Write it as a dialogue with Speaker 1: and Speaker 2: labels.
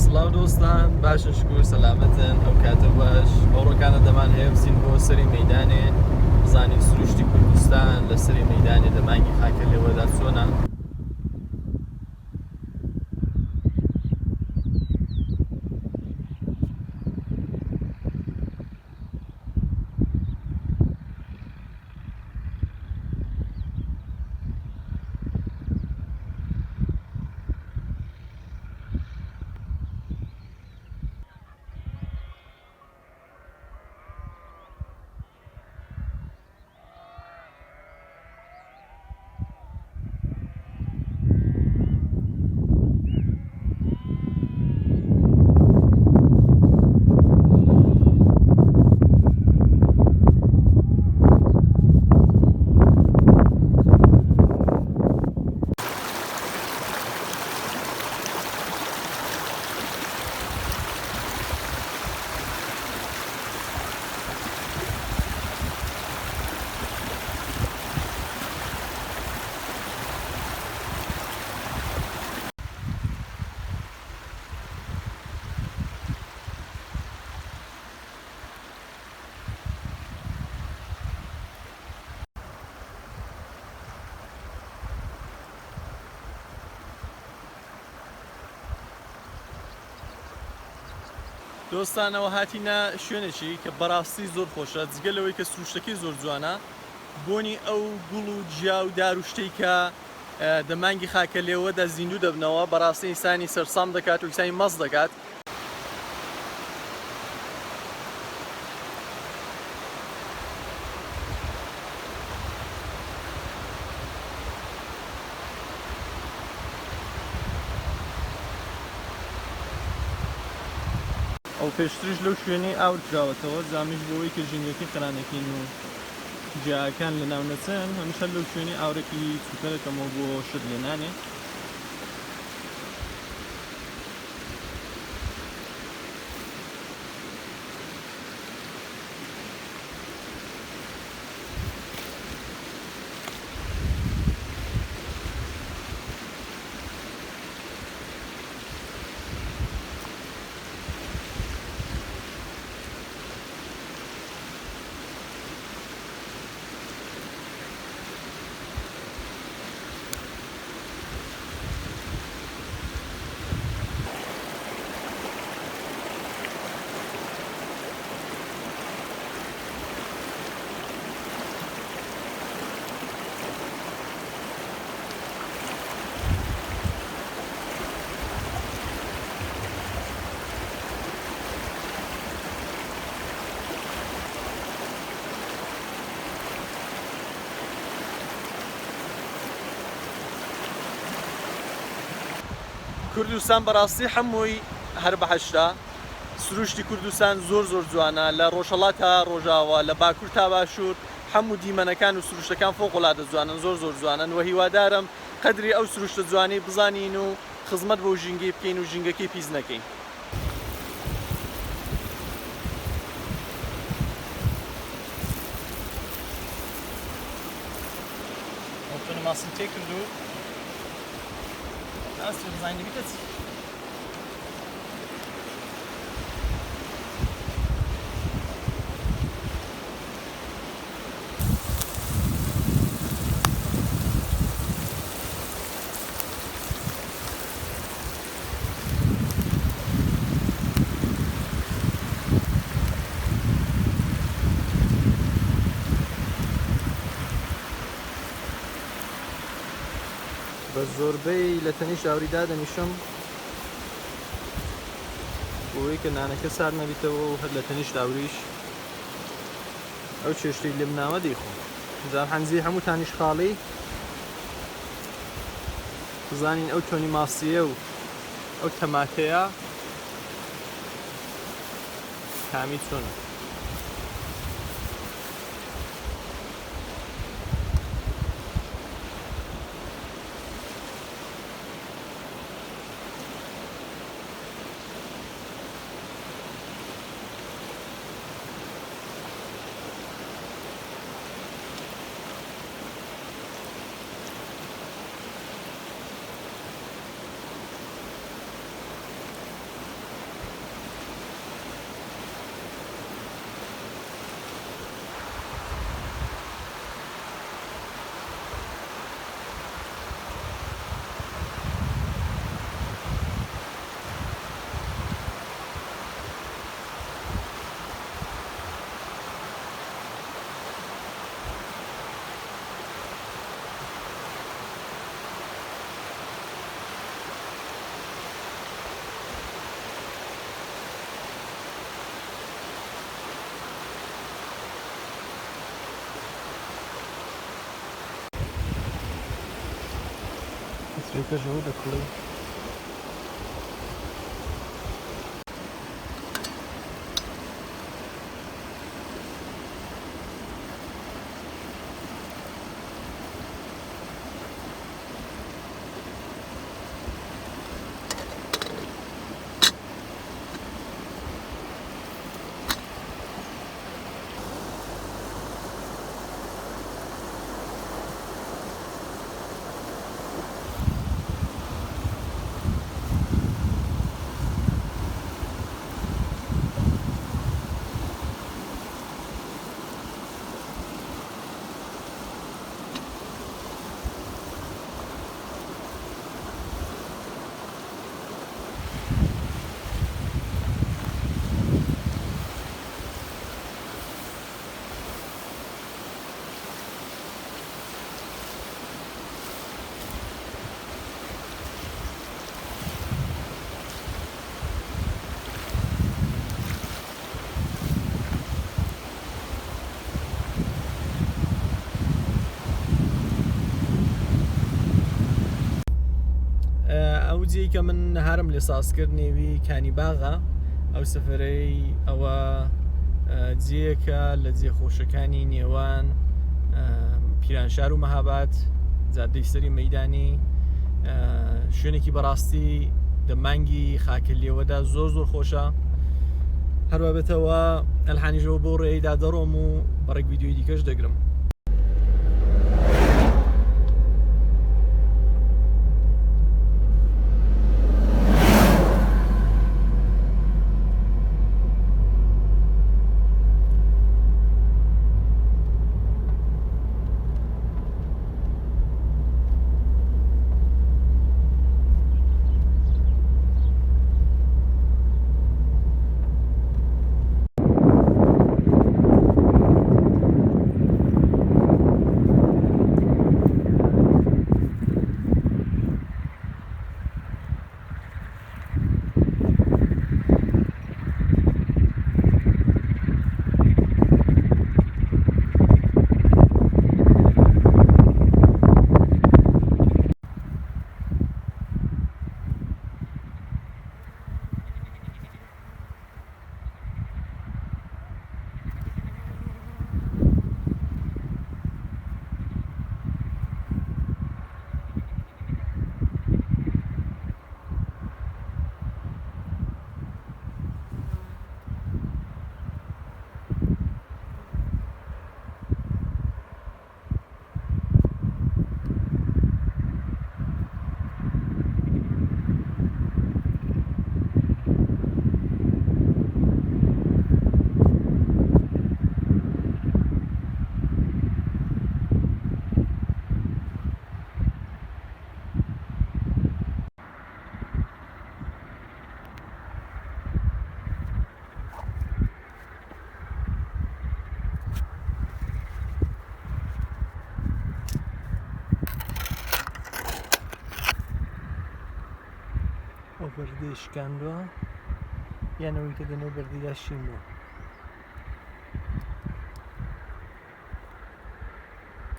Speaker 1: سڵاو دۆستان باشن شکر سەلامەتن ئەو کاتە باش ئەوڕۆکانە دەمان هەیە بچین بۆ سەری مەیدانێ بزانین سروشتی کوردستان لە سەری مەیدانێ لە مانگی خاکەلێوەدا چۆنە. دۆستانەوە هاتینە شوێنێکی کە بەڕاستی زۆر خۆشە جگەلەوەی کە سروشتەکەی زۆر جوانە بۆنی ئەو گوڵ و جیا و داروشتەی کە دەمانگی خاکەلێوەدا زیندوو دەبنەوە بەڕاستی ئینسانی سەرسام دەکات و ئینسانی مەز دەکات. ئەو پێشترش لەو شوێنەی ئاور کراوەتەوە زامیش بۆەوەی کە ژینگەکەی قرانەکەین و جیاکان لە ناو نەچن هەمیشە لەو شوێنەی ئاورێکی چووکەرەکەمەوە بۆ شت لێنانێ. کوردستان بەڕاستی هەمووی هەر بەهەشتا. سروشتی کوردستان زۆر جوانە لە ڕۆژهەڵات تا ڕۆژاوە لە باکوور تا باشوور هەموو دیمەنەکان و سروشتەکان فۆقڵادە جوانن زۆر جوانن و هیوادارم قەدری ئەو سروشتە جوانی بزانین و خزمەت بۆ ژینگەی بکەین و ژینگەکەی پیس نەکەین. ماسم تێ کردو ئاستی بزانینی بکەچ. بە زۆربەی لە تەنیشت ئاوریدا دەنیشم بۆی کە نانەکە سارد نەبیتەوە و هەر لە تەنیشت ئاوریش ئەو چێشتەی لێم ناوە دەیخۆم. جار حەنزی هەمووتانیش خاڵی بزانین ئەو تۆنی ماسیە و ئەو تەماتەیە کامی چۆنە. دێکەژەوە دەکڵێ ئەو جێی کە من هەرم لێ سازکرد نێوی کانی باغە ئەو سەفەرەی ئەوە جێیەکە لە جێخۆشەکانی نێوان پیرانشار و مەهاباد جادەی سەری مەیدانی شوێنێکی بەڕاستی لە مانگی خاکەلێوەدا زۆر زۆر خۆشە هەروەبێتەوە ئەلحانیژەوە بۆ ڕێیدا دەڕۆم و بەڕێک ڤیدیۆی دیکەش دەگرم ئەو بەردەی شکاندووە یانەوەی کە دەنێ بەردەی داشین بووە